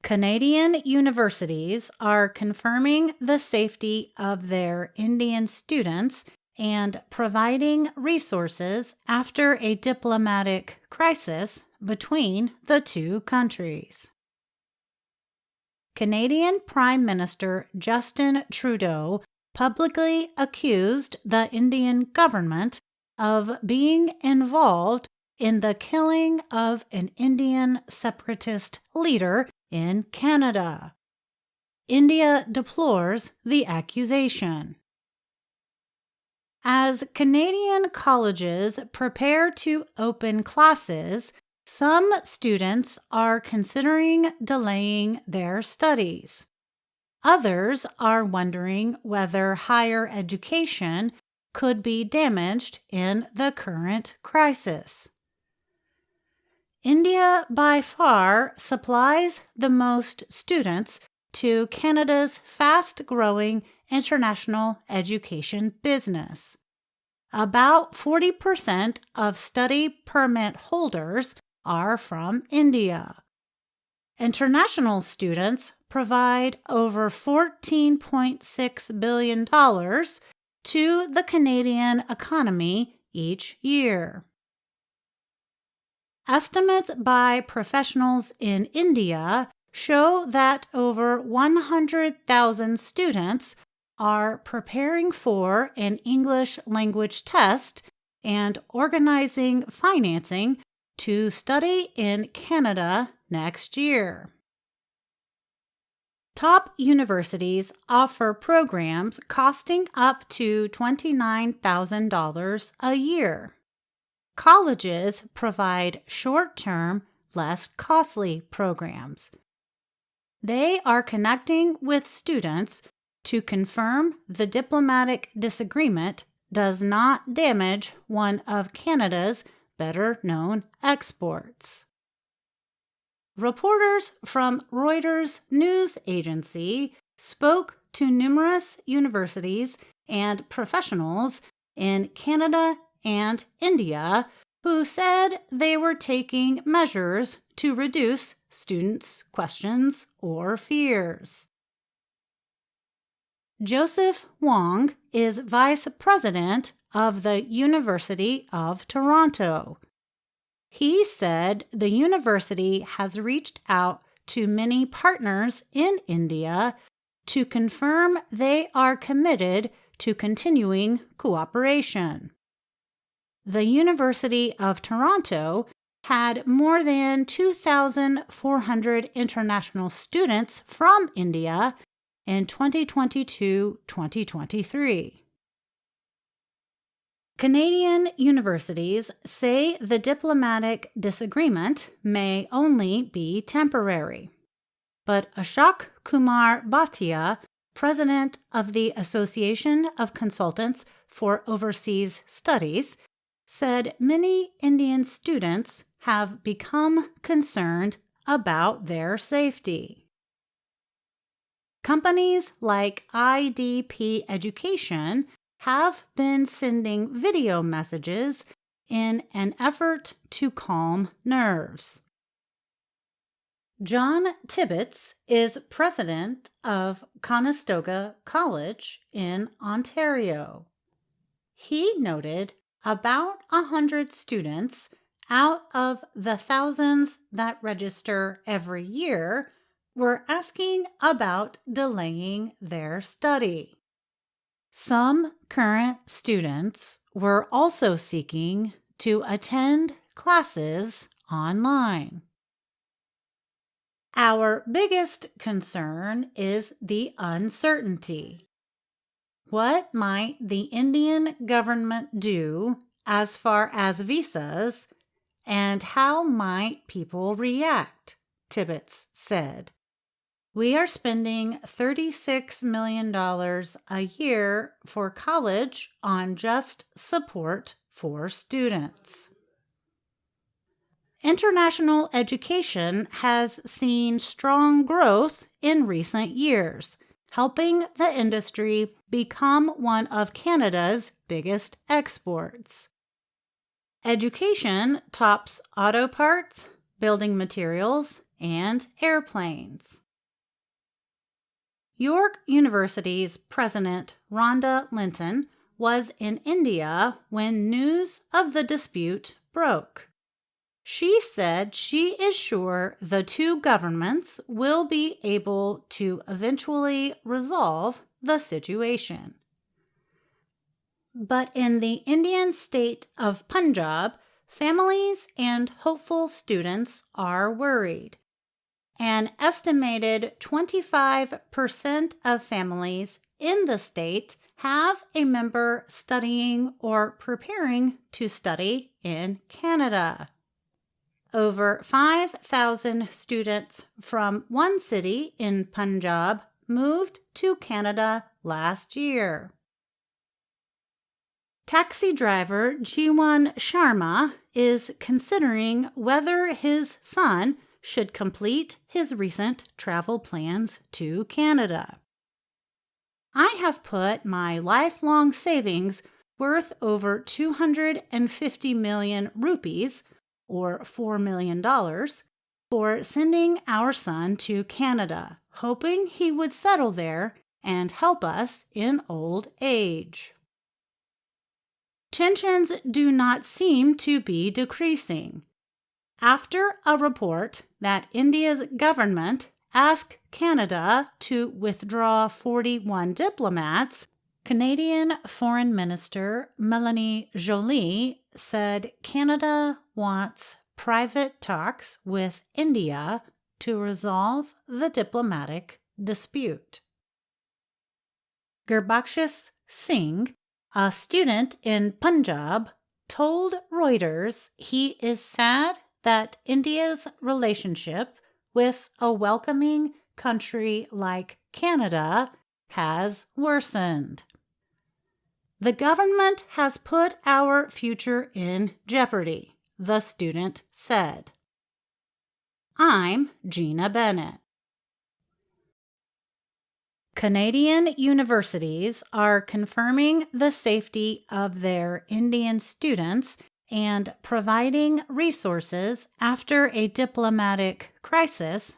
Canadian universities are confirming the safety of their Indian students and providing resources after a diplomatic crisis between the two countries. Canadian Prime Minister Justin Trudeau publicly accused the Indian government of being involved in the killing of an Indian separatist leader in Canada. India deplores the accusation. As Canadian colleges prepare to open classes, some students are considering delaying their studies. Others are wondering whether higher education could be damaged in the current crisis. India by far supplies the most students to Canada's fast-growing international education business. About 40% of study permit holders are from India. International students provide over $14.6 billion to the Canadian economy each year. Estimates by professionals in India show that over 100,000 students are preparing for an English language test and organizing financing to study in Canada next year. Top universities offer programs costing up to $29,000 a year. Colleges provide short-term, less costly programs. They are connecting with students to confirm the diplomatic disagreement does not damage one of Canada's better-known exports. Reporters from Reuters news agency spoke to numerous universities and professionals in Canada and India who said they were taking measures to reduce students' questions or fears. Joseph Wong is vice president of the University of Toronto. He said the university has reached out to many partners in India to confirm they are committed to continuing cooperation. The University of Toronto had more than 2,400 international students from India in 2022-2023. Canadian universities say the diplomatic disagreement may only be temporary. But Ashok Kumar Bhatia, president of the Association of Consultants for Overseas Studies, said many Indian students have become concerned about their safety. Companies like IDP Education have been sending video messages in an effort to calm nerves. John Tibbetts is president of Conestoga College in Ontario. He noted about 100 students out of the thousands that register every year were asking about delaying their study. Some current students were also seeking to attend classes online. Our biggest concern is the uncertainty. What might the Indian government do as far as visas, and how might people react? Tibbetts said. We are spending $36 million a year for college on just support for students. International education has seen strong growth in recent years, helping the industry become one of Canada's biggest exports. Education tops auto parts, building materials, and airplanes. York University's President Rhonda Linton was in India when news of the dispute broke. She said she is sure the two governments will be able to eventually resolve the situation. But in the Indian state of Punjab, families and hopeful students are worried. An estimated 25% of families in the state have a member studying or preparing to study in Canada. Over 5,000 students from one city in Punjab moved to Canada last year. Taxi driver Jiwan Sharma is considering whether his son should complete his recent travel plans to Canada. I have put my lifelong savings worth over 250 million rupees, or $4 million, for sending our son to Canada, hoping he would settle there and help us in old age. Tensions do not seem to be decreasing. After a report that India's government asked Canada to withdraw 41 diplomats, Canadian Foreign Minister Melanie Joly said Canada wants private talks with India to resolve the diplomatic dispute. Gurbakshis Singh, a student in Punjab, told Reuters he is sad that India's relationship with a welcoming country like Canada has worsened. The government has put our future in jeopardy, the student said. I'm Gina Bennett. Canadian universities are confirming the safety of their Indian students and providing resources after a diplomatic crisis